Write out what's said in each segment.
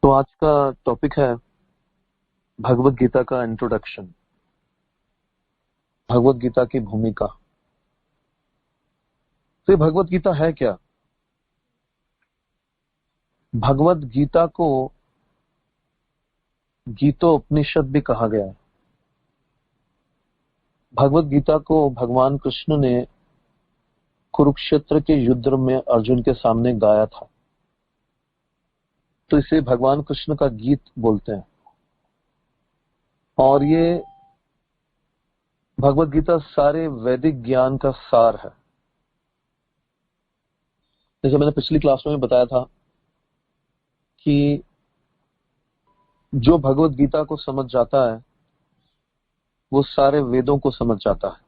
तो आज का टॉपिक है भगवत गीता का इंट्रोडक्शन। भगवत गीता की भूमिका। तो ये भगवत गीता है क्या? भगवत गीता को गीतोपनिषद भी कहा गया है। भगवत गीता को भगवान कृष्ण ने कुरुक्षेत्र के युद्ध में अर्जुन के सामने गाया था, तो इसे भगवान कृष्ण का गीत बोलते हैं। और ये भगवत गीता सारे वैदिक ज्ञान का सार है। जैसे मैंने पिछली क्लास में बताया था कि जो भगवत गीता को समझ जाता है वो सारे वेदों को समझ जाता है।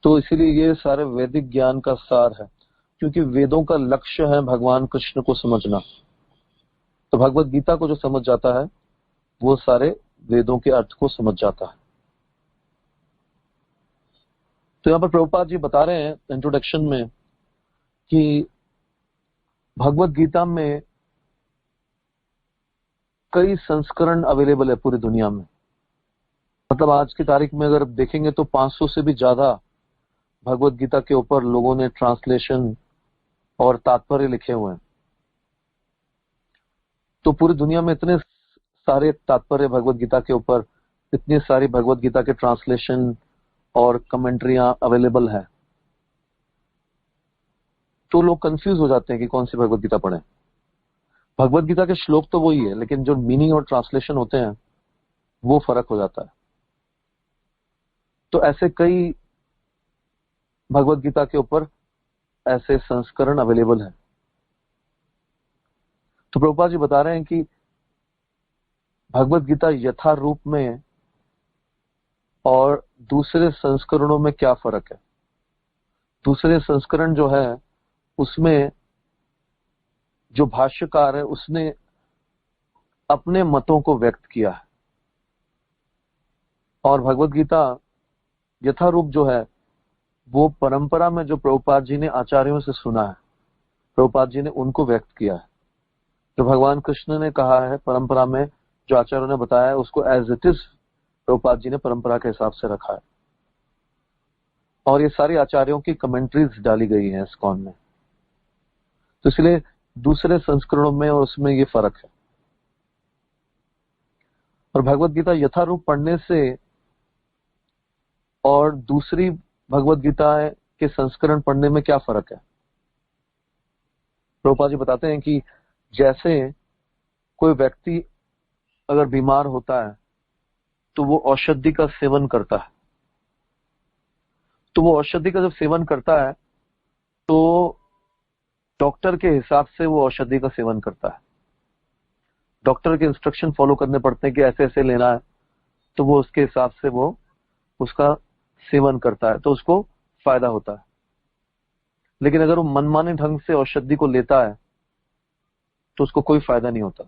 तो इसीलिए ये सारे वैदिक ज्ञान का सार है, क्योंकि वेदों का लक्ष्य है भगवान कृष्ण को समझना। तो भगवत गीता को जो समझ जाता है वो सारे वेदों के अर्थ को समझ जाता है। तो यहाँ पर प्रभुपाद जी बता रहे हैं इंट्रोडक्शन में कि भगवत गीता में कई संस्करण अवेलेबल है पूरी दुनिया में। मतलब आज की तारीख में अगर देखेंगे तो 500 से भी ज्यादा भगवत गीता के ऊपर लोगों ने ट्रांसलेशन और तात्पर्य लिखे हुए हैं। तो पूरी दुनिया में इतने सारे तात्पर्य भगवत गीता के ऊपर, इतनी सारी भगवत गीता के ट्रांसलेशन और कमेंट्रियां अवेलेबल है, तो लोग कंफ्यूज हो जाते हैं कि कौन सी भगवत गीता पढ़ें। भगवत गीता के श्लोक तो वही है, लेकिन जो मीनिंग और ट्रांसलेशन होते हैं वो फर्क हो जाता है। तो ऐसे कई भगवत गीता के ऊपर ऐसे संस्करण अवेलेबल है। तो प्रभुपाद जी बता रहे हैं कि भगवत गीता यथा रूप में और दूसरे संस्करणों में क्या फर्क है। दूसरे संस्करण जो है उसमें जो भाष्यकार है उसने अपने मतों को व्यक्त किया है, और भगवत गीता यथारूप जो है वो परंपरा में जो प्रभुपाद जी ने आचार्यों से सुना है, प्रभुपाद जी ने उनको व्यक्त किया है। जो भगवान कृष्ण ने कहा है परंपरा में, जो आचार्यों ने बताया है, उसको as it is Prabhupada ji ने परंपरा के हिसाब से रखा है। और ये सारी आचार्यों की कमेंट्रीज डाली गई है इस्कॉन में। तो इसलिए दूसरे संस्करणों में और उसमें ये फर्क है। और भगवत गीता यथारूप पढ़ने से और दूसरी भगवत गीता के संस्करण पढ़ने में क्या फर्क है। प्रभुपाद जी बताते हैं कि जैसे कोई व्यक्ति अगर बीमार होता है तो वो औषधि का सेवन करता है। तो वो औषधि का जब सेवन करता है तो डॉक्टर के हिसाब से वो औषधि का सेवन करता है। डॉक्टर के इंस्ट्रक्शन फॉलो करने पड़ते हैं कि ऐसे ऐसे लेना है, तो वो उसके हिसाब से वो उसका सेवन करता है, तो उसको फायदा होता है। लेकिन अगर वो मनमाने ढंग से औषधि को लेता है तो उसको कोई फायदा नहीं होता।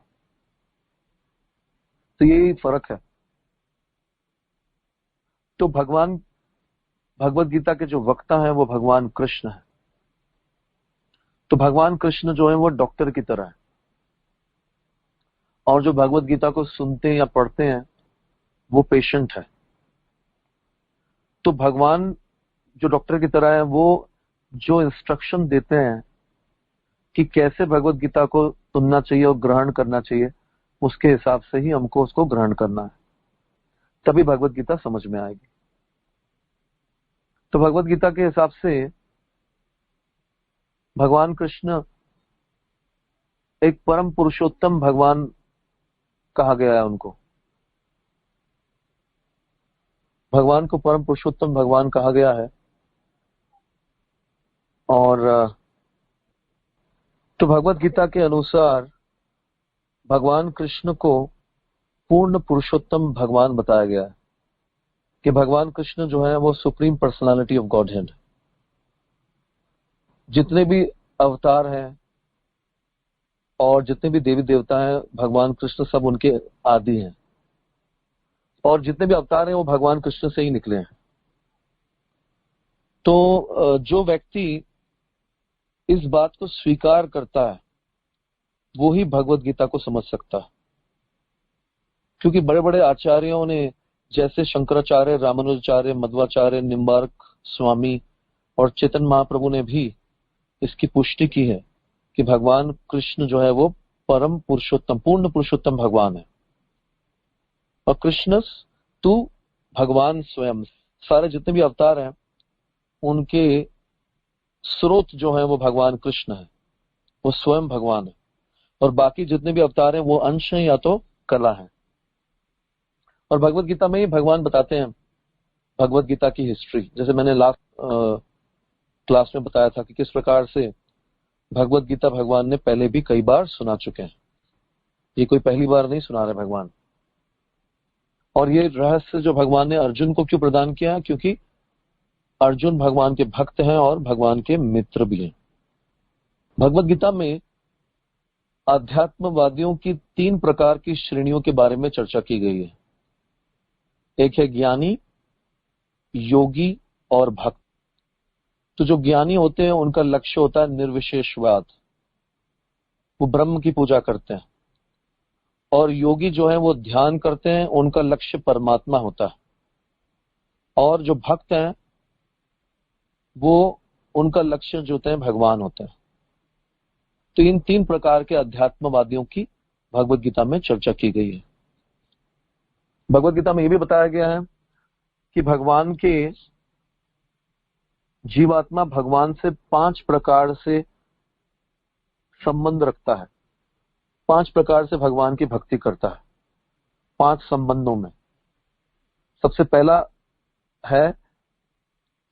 तो यही फर्क है। तो भगवत गीता के जो वक्ता हैं वो भगवान कृष्ण है। तो भगवान कृष्ण जो है वो डॉक्टर की तरह है, और जो भगवत गीता को सुनते हैं या पढ़ते हैं वो पेशेंट है। तो भगवान जो डॉक्टर की तरह है वो जो इंस्ट्रक्शन देते हैं कि कैसे भगवत गीता को सुनना चाहिए और ग्रहण करना चाहिए, उसके हिसाब से ही हमको उसको ग्रहण करना है, तभी भगवत गीता समझ में आएगी। तो भगवत गीता के हिसाब से भगवान कृष्ण एक परम पुरुषोत्तम भगवान कहा गया है उनको। भगवान को परम पुरुषोत्तम भगवान कहा गया है। और तो भगवत गीता के अनुसार भगवान कृष्ण को पूर्ण पुरुषोत्तम भगवान बताया गया है कि भगवान कृष्ण जो है वो सुप्रीम पर्सनालिटी ऑफ गॉडहेड। जितने भी अवतार हैं और जितने भी देवी देवता हैं, भगवान कृष्ण सब उनके आदि हैं, और जितने भी अवतार हैं वो भगवान कृष्ण से ही निकले हैं। तो जो व्यक्ति इस बात को स्वीकार करता है वो ही भगवत गीता को समझ सकता है। क्योंकि बड़े बड़े आचार्यों ने, जैसे शंकराचार्य, रामानुजाचार्य, मध्वाचार्य, निम्बार्क स्वामी और चेतन महाप्रभु ने भी इसकी पुष्टि की है कि भगवान कृष्ण जो है वो परम पुरुषोत्तम, पूर्ण पुरुषोत्तम भगवान है। और कृष्ण तू भगवान स्वयं, सारे जितने भी अवतार हैं उनके स्रोत जो है वो भगवान कृष्ण है, वो स्वयं भगवान है। और बाकी जितने भी अवतार हैं वो अंश हैं या तो कला है। और भगवत गीता में ही भगवान बताते हैं भगवत गीता की हिस्ट्री। जैसे मैंने लास्ट क्लास में बताया था कि किस प्रकार से भगवत गीता भगवान ने पहले भी कई बार सुना चुके हैं, ये कोई पहली बार नहीं सुना रहे भगवान। और ये रहस्य जो भगवान ने अर्जुन को क्यों प्रदान किया है, क्योंकि अर्जुन भगवान के भक्त हैं और भगवान के मित्र भी हैं। भगवत गीता में अध्यात्मवादियों की 3 प्रकार की श्रेणियों के बारे में चर्चा की गई है। एक है ज्ञानी, योगी और भक्त। तो जो ज्ञानी होते हैं उनका लक्ष्य होता है निर्विशेषवाद, वो ब्रह्म की पूजा करते हैं। और योगी जो है वो ध्यान करते हैं, उनका लक्ष्य परमात्मा होता है। और जो भक्त हैं वो उनका लक्ष्य जो होते हैं भगवान होते हैं। तो इन 3 प्रकार के अध्यात्मवादियों की भगवत गीता में चर्चा की गई है। भगवत गीता में यह भी बताया गया है कि भगवान के जीवात्मा भगवान से 5 प्रकार से संबंध रखता है, 5 प्रकार से भगवान की भक्ति करता है, 5 संबंधों में। सबसे पहला है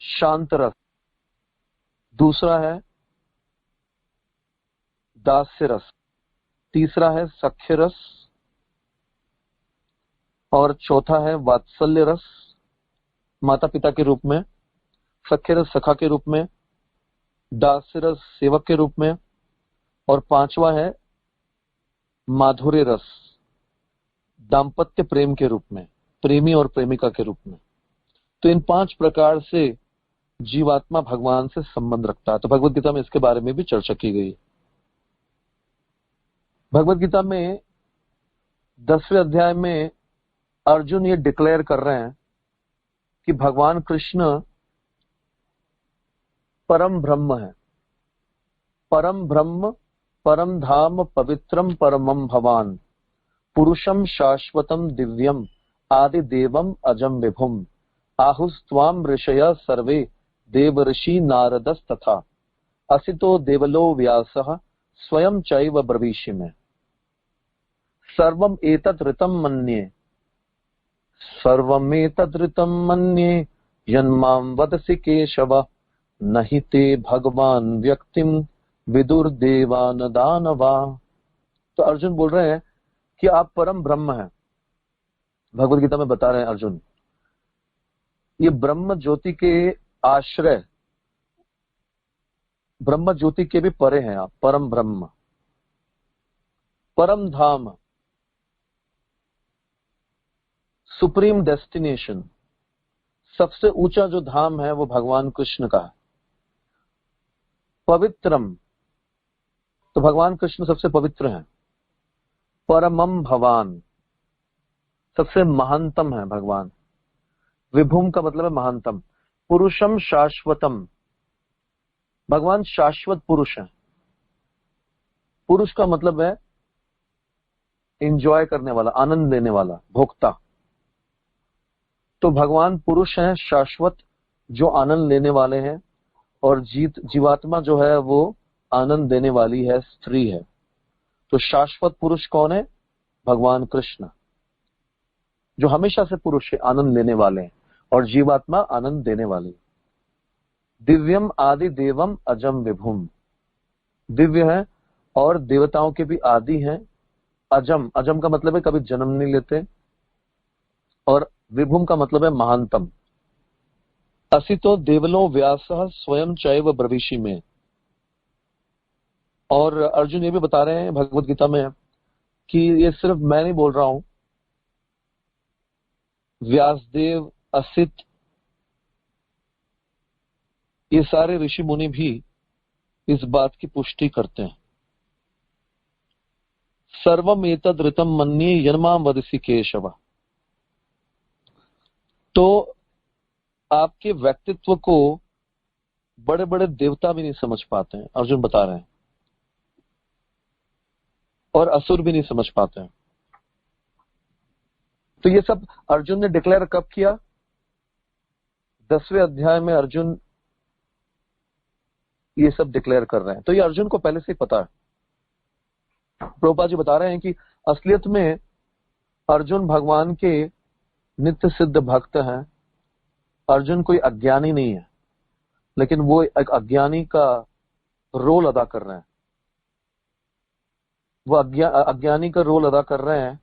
शांत रस, दूसरा है दास्य रस, तीसरा है सख्य रस, और चौथा है वात्सल्य रस माता पिता के रूप में, सख्य रस सखा के रूप में, दास्य रस सेवक के रूप में, और 5वां है माधुर्य रस दाम्पत्य प्रेम के रूप में, प्रेमी और प्रेमिका के रूप में। तो इन 5 प्रकार से जीवात्मा भगवान से संबंध रखता है। तो भगवत गीता में इसके बारे में भी चर्चा की गई। भगवत गीता में 10वें अध्याय में अर्जुन ये डिक्लेयर कर रहे हैं कि भगवान कृष्ण परम ब्रह्म है, परम ब्रह्म, परम धाम, पवित्रम परमम भवान, पुरुषम शाश्वतम दिव्यम, आदि देवम अजम विभुम, आहुस्त्वाम ऋषय सर्वे देवर्षि नारदस्तथा, असितो देवलो व्यासः स्वयं चैव ब्रवीषि में, सर्वम एतत् ऋतं मन्ये, सर्वमेतत् ऋतं मन्ये, यन्मां वदसि केशव, नहि ते भगवान व्यक्तिम विदुर्देवान दानवा। तो अर्जुन बोल रहे हैं कि आप परम ब्रह्म हैं। भगवत गीता में बता रहे हैं अर्जुन, ये ब्रह्म ज्योति के आश्रय, ब्रह्म ज्योति के भी परे हैं आप, परम ब्रह्म। परम धाम, सुप्रीम डेस्टिनेशन, सबसे ऊंचा जो धाम है वो भगवान कृष्ण का है। पवित्रम, तो भगवान कृष्ण सबसे पवित्र हैं। परमम भवान, सबसे महानतम है भगवान। विभुम का मतलब है महानतम। पुरुषम शाश्वतम, भगवान शाश्वत पुरुष है। पुरुष का मतलब है एंजॉय करने वाला, आनंद लेने वाला, भोक्ता। तो भगवान पुरुष हैं शाश्वत, जो आनंद लेने वाले हैं। और जीवात्मा जो है वो आनंद देने वाली है, स्त्री है। तो शाश्वत पुरुष कौन है? भगवान कृष्ण, जो हमेशा से पुरुष है, आनंद लेने वाले हैं, और जीवात्मा आनंद देने वाली। दिव्यम आदि देवम अजम विभुम, दिव्य है और देवताओं के भी आदि हैं। अजम, अजम का मतलब है कभी जन्म नहीं लेते, और विभुम का मतलब है महानतम। असितो देवलो व्यासः स्वयं चैव ब्रवीषि में। और अर्जुन ये भी बता रहे हैं भगवत गीता में कि ये सिर्फ मैं नहीं बोल रहा हूं, व्यासदेव, असित, ये सारे ऋषि मुनि भी इस बात की पुष्टि करते हैं। सर्वम एतद ऋतम मन्ये यन्माम वदसि केशव। तो आपके व्यक्तित्व को बड़े बड़े देवता भी नहीं समझ पाते हैं, अर्जुन बता रहे हैं, और असुर भी नहीं समझ पाते हैं। तो ये सब अर्जुन ने डिक्लेयर कब किया? 10वें अध्याय में अर्जुन ये सब डिक्लेयर कर रहे हैं। तो ये अर्जुन को पहले से ही पता है। प्रभुपाद जी बता रहे हैं कि असलियत में अर्जुन भगवान के नित्य सिद्ध भक्त हैं। अर्जुन कोई अज्ञानी नहीं है, लेकिन वो एक अज्ञानी का रोल अदा कर रहे हैं। वो अज्ञानी का रोल अदा कर रहे हैं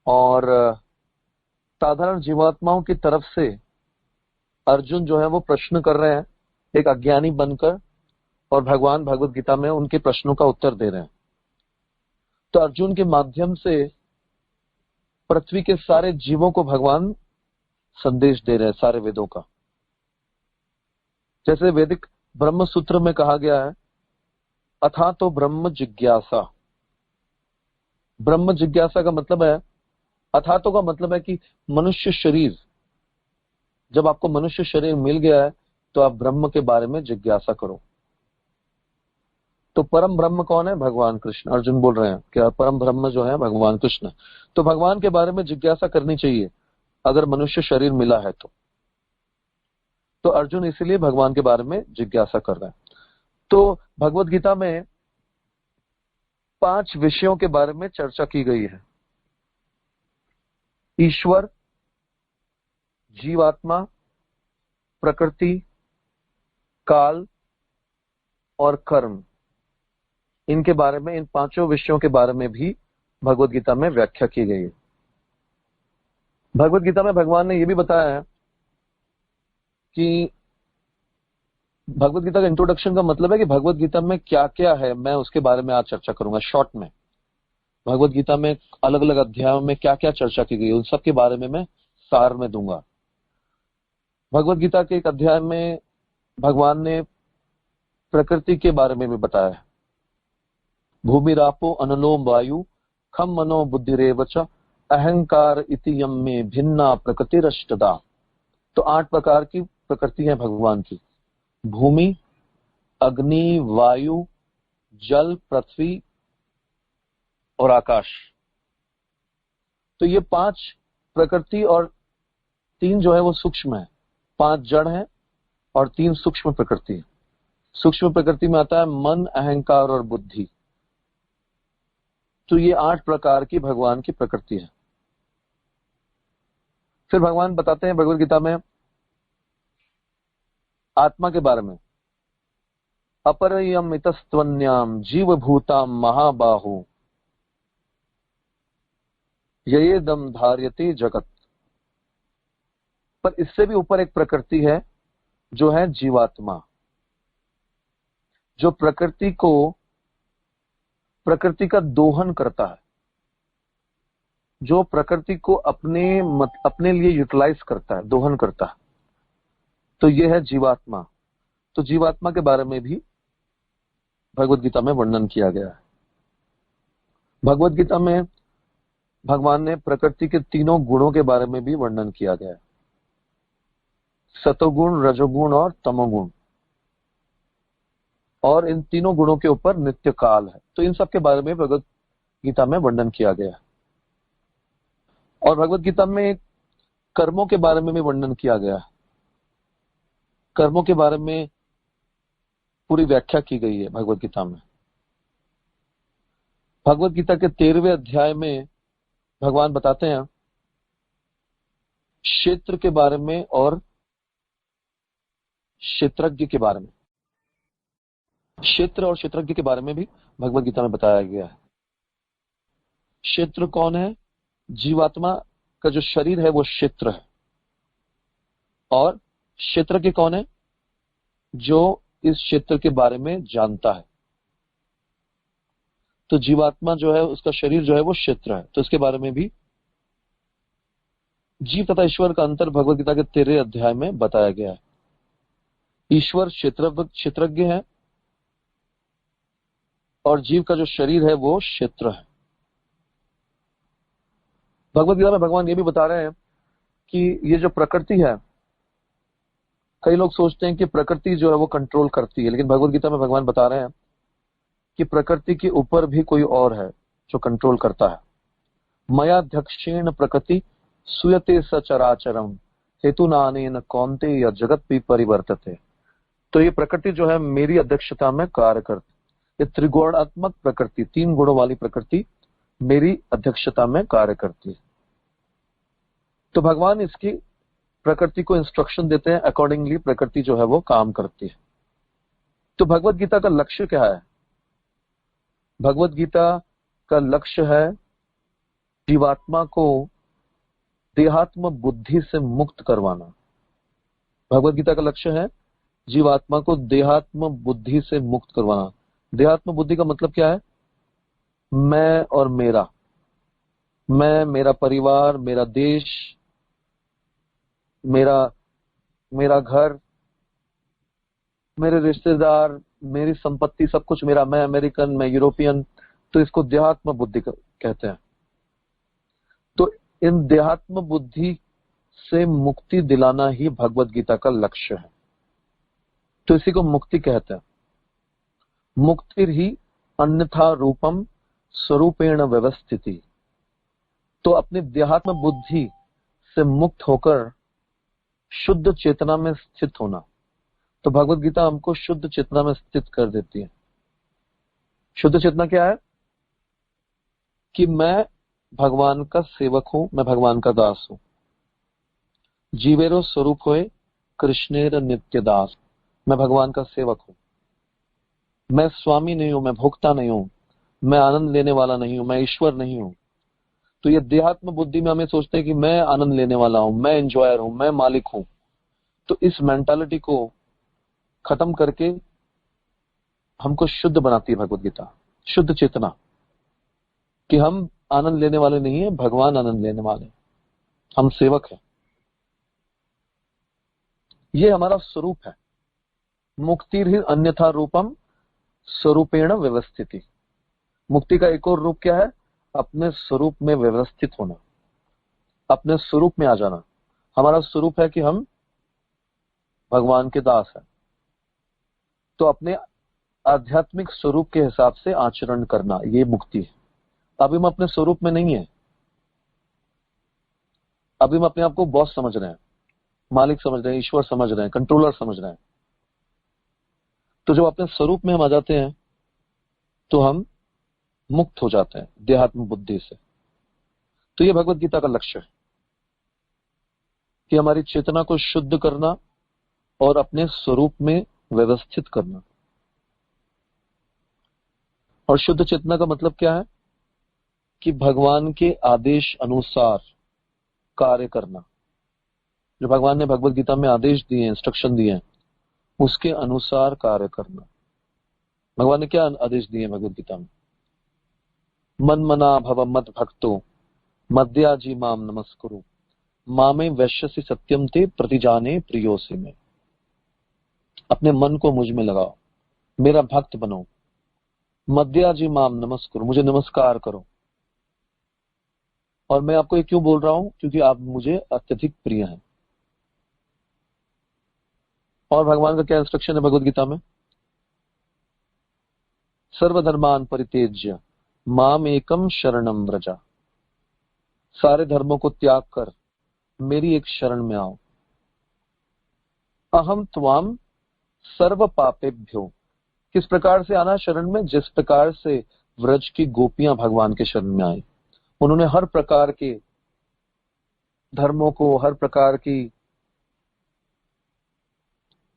और साधारण जीवात्माओं की तरफ से अर्जुन जो है वो प्रश्न कर रहे हैं एक अज्ञानी बनकर, और भगवान भगवत गीता में उनके प्रश्नों का उत्तर दे रहे हैं। तो अर्जुन के माध्यम से पृथ्वी के सारे जीवों को भगवान संदेश दे रहे हैं, सारे वेदों का। जैसे वैदिक ब्रह्म सूत्र में कहा गया है, अथा तो ब्रह्म जिज्ञासा। ब्रह्म जिज्ञासा का मतलब है, अथा तो का मतलब है कि मनुष्य शरीर, जब आपको मनुष्य शरीर मिल गया है तो आप ब्रह्म के बारे में जिज्ञासा करो। तो परम ब्रह्म कौन है? भगवान कृष्ण। अर्जुन बोल रहे हैं कि परम ब्रह्म जो है भगवान कृष्ण। तो भगवान के बारे में जिज्ञासा करनी चाहिए अगर मनुष्य शरीर मिला है तो अर्जुन इसलिए भगवान के बारे में जिज्ञासा कर रहे हैं। तो भगवत गीता में 5 विषयों के बारे में चर्चा की गई है। ईश्वर, जीवात्मा, प्रकृति, काल और कर्म, इनके बारे में, इन 5 विषयों के बारे में भी भगवत गीता में व्याख्या की गई है। भगवत गीता में भगवान ने यह भी बताया है कि भगवत गीता का इंट्रोडक्शन का मतलब है कि भगवत गीता में क्या क्या है, मैं उसके बारे में आज चर्चा करूंगा शॉर्ट में। भगवत गीता में अलग अलग अध्यायों में क्या क्या चर्चा की गई, उन सब के बारे में मैं सार में दूंगा। भगवत गीता के एक अध्याय में भगवान ने प्रकृति के बारे में भी बताया है। भूमि रापो अनलोम वायु खम मनो बुद्धिरेव च अहंकार इति यम में भिन्ना प्रकृतिरष्टदा। तो 8 प्रकार की प्रकृति है भगवान की। भूमि, अग्नि, वायु, जल, पृथ्वी और आकाश। तो ये 5 प्रकृति और 3 जो है वो सूक्ष्म है। 5 जड़ है और 3 सूक्ष्म प्रकृति है। सूक्ष्म प्रकृति में आता है मन, अहंकार और बुद्धि। तो ये 8 प्रकार की भगवान की प्रकृति है। फिर भगवान बताते हैं भगवत गीता में आत्मा के बारे में, अपरयमितस्त्वन्याम जीव भूताम महाबाहु ययेदम धार्यते जगत। पर इससे भी ऊपर एक प्रकृति है जो है जीवात्मा, जो प्रकृति का दोहन करता है, जो प्रकृति को अपने लिए यूटिलाइज करता है, दोहन करता है। तो यह है जीवात्मा। तो जीवात्मा के बारे में भी भगवत गीता में वर्णन किया गया है। भगवत गीता में भगवान ने प्रकृति के 3 गुणों के बारे में भी वर्णन किया गया है, सतोगुण, रजोगुण और तमोगुण। और इन 3 गुणों के ऊपर नित्य काल है। तो इन सब के बारे में भगवत गीता में वर्णन किया गया है। और भगवत गीता में कर्मों के बारे में भी वर्णन किया गया है। कर्मों के बारे में पूरी व्याख्या की गई है भगवत गीता में। भगवत गीता के 13वें अध्याय में भगवान बताते हैं क्षेत्र के बारे में और क्षेत्रज्ञ के बारे में। क्षेत्र और क्षेत्रज्ञ के बारे में भी भगवत गीता में बताया गया है। क्षेत्र कौन है? जीवात्मा का जो शरीर है वो क्षेत्र है। और क्षेत्रज्ञ कौन है? जो इस क्षेत्र के बारे में जानता है। तो जीवात्मा जो है, उसका शरीर जो है वो क्षेत्र है। तो इसके बारे में भी जीव तथा ईश्वर का अंतर भगवत गीता के 13वें अध्याय में बताया गया है। ईश्वर क्षेत्रज्ञ है और जीव का जो शरीर है वो क्षेत्र है। भगवत गीता में भगवान ये भी बता रहे हैं कि ये जो प्रकृति है, कई लोग सोचते हैं कि प्रकृति जो है वो कंट्रोल करती है, लेकिन भगवत गीता में भगवान बता रहे हैं कि प्रकृति के ऊपर भी कोई और है जो कंट्रोल करता है। मयाध्यक्षेण प्रकृति सुयते सचराचरम हेतु नानेन कौन्ते या जगत भी परिवर्तते। तो ये प्रकृति जो है मेरी अध्यक्षता में कार्य करती, ये त्रिगुणात्मक प्रकृति, 3 गुणों वाली प्रकृति मेरी अध्यक्षता में कार्य करती है। तो भगवान इसकी प्रकृति को इंस्ट्रक्शन देते हैं, अकॉर्डिंगली प्रकृति जो है वो काम करती है। तो भगवत गीता का लक्ष्य क्या है? भगवत गीता का लक्ष्य है जीवात्मा को देहात्म बुद्धि से मुक्त करवाना। भगवत गीता का लक्ष्य है जीवात्मा को देहात्म बुद्धि से मुक्त करवाना। देहात्म बुद्धि का मतलब क्या है? मैं और मेरा, मैं, मेरा परिवार, मेरा देश, मेरा घर, मेरे रिश्तेदार, मेरी संपत्ति, सब कुछ मेरा, मैं अमेरिकन, मैं यूरोपियन, तो इसको देहात्म बुद्धि कहते हैं। तो इन देहात्म बुद्धि से मुक्ति दिलाना ही भगवत गीता का लक्ष्य है। तो इसी को मुक्ति कहते हैं। मुक्ति ही अन्यथा रूपम स्वरूपेण व्यवस्थिति। तो अपनी देहात्म बुद्धि से मुक्त होकर शुद्ध चेतना में स्थित होना। तो भगवत गीता हमको शुद्ध चेतना में स्थित कर देती है। शुद्ध चेतना क्या है? कि मैं भगवान का सेवक हूं, मैं भगवान का दास हूं। जीवेरो स्वरूप होए कृष्णेर नित्य दास। मैं भगवान का सेवक हूं, मैं स्वामी नहीं हूं, मैं भोक्ता नहीं हूं, मैं आनंद लेने वाला नहीं हूं, मैं ईश्वर नहीं हूं। तो ये देहात्म बुद्धि में हमें सोचते हैं कि मैं आनंद लेने वाला हूं, मैं एंजॉयर हूं, मैं मालिक हूं। तो इस मेंटालिटी को खत्म करके हमको शुद्ध बनाती है भगवत गीता। शुद्ध चेतना कि हम आनंद लेने वाले नहीं है, भगवान आनंद लेने वाले, हम सेवक हैं। ये हमारा स्वरूप है। मुक्ति ही अन्यथा रूपम स्वरूपेण व्यवस्थिति। मुक्ति का एक और रूप क्या है? अपने स्वरूप में व्यवस्थित होना, अपने स्वरूप में आ जाना। हमारा स्वरूप है कि हम भगवान के दास हैं। तो अपने आध्यात्मिक स्वरूप के हिसाब से आचरण करना, ये मुक्ति है। अभी हम अपने स्वरूप में नहीं है, अभी हम अपने आप को बॉस समझ रहे हैं, मालिक समझ रहे हैं, ईश्वर समझ रहे हैं, कंट्रोलर समझ रहे हैं। तो जब अपने स्वरूप में हम आ जाते हैं तो हम मुक्त हो जाते हैं देहात्म बुद्धि से। तो ये भगवत गीता का लक्ष्य है कि हमारी चेतना को शुद्ध करना और अपने स्वरूप में व्यवस्थित करना। और शुद्ध चेतना का मतलब क्या है? कि भगवान के आदेश अनुसार कार्य करना। जो भगवान ने भगवत गीता में आदेश दिए हैं, इंस्ट्रक्शन दिए हैं, उसके अनुसार कार्य करना। भगवान ने क्या आदेश दिए हैं भगवत गीता में? मन मना भव मत भक्तो मद्याजी माम नमस्कुरु मामे वैश्यसि सत्यम ते प्रतिजाने प्रियोसि में। अपने मन को मुझ में लगाओ, मेरा भक्त बनो, मद्याजी माम नमस्कुरु, मुझे नमस्कार करो। और मैं आपको ये क्यों बोल रहा हूं? क्योंकि आप मुझे अत्यधिक प्रिय हैं। और भगवान का क्या इंस्ट्रक्शन है भगवत गीता में? सर्वधर्मान परित्यज्य माम एकम शरणम व्रजा। सारे धर्मों को त्याग कर मेरी एक शरण में आओ। अहम त्वाम सर्व पापेभ्यो। किस प्रकार से आना शरण में? जिस प्रकार से व्रज की गोपियां भगवान के शरण में आई। उन्होंने हर प्रकार के धर्मों को, हर प्रकार की,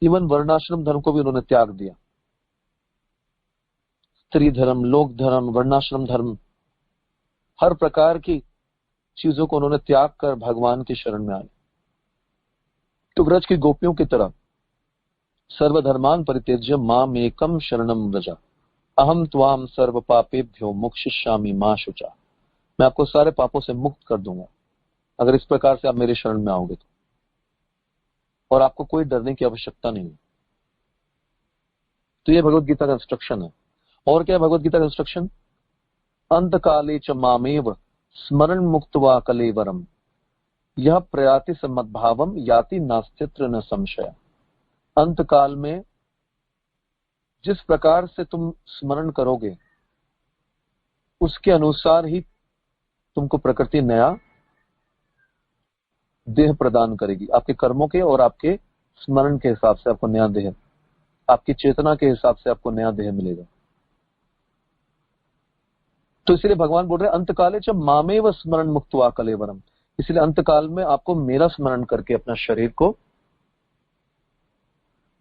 इवन वर्णाश्रम धर्म को भी उन्होंने त्याग दिया। स्त्री धर्म, लोक धर्म, वर्णाश्रम धर्म, हर प्रकार की चीजों को उन्होंने त्याग कर भगवान की शरण में आए। तो व्रज की गोपियों की तरह सर्वधर्मान परित्यज्य माम एकम शरणम व्रजा अहम त्वाम सर्व पापेभ्यो मोक्षयिष्यामि मा शुचा। मैं आपको सारे पापों से मुक्त कर दूंगा अगर इस प्रकार से आप मेरे शरण में आओगे तो। और आपको कोई डरने की आवश्यकता नहीं है। तो ये भगवत गीता का इंस्ट्रक्शन है। और क्या है भगवत गीता का इंस्ट्रक्शन? अंतकाले च मामेव स्मरण मुक्त्वा कलेवरम यह प्रयाति मद्भावम याति नास्तित्र न संशय। अंत काल में जिस प्रकार से तुम स्मरण करोगे उसके अनुसार ही तुमको प्रकृति नया देह प्रदान करेगी। आपके कर्मों के और आपके स्मरण के हिसाब से आपको नया देह, आपकी चेतना के हिसाब से आपको नया देह मिलेगा। तो इसलिए भगवान बोल रहे हैं अंतकाले च मामेव स्मरण मुक्त्वा कलेवरम, इसलिए अंतकाल में आपको मेरा स्मरण करके अपना शरीर को,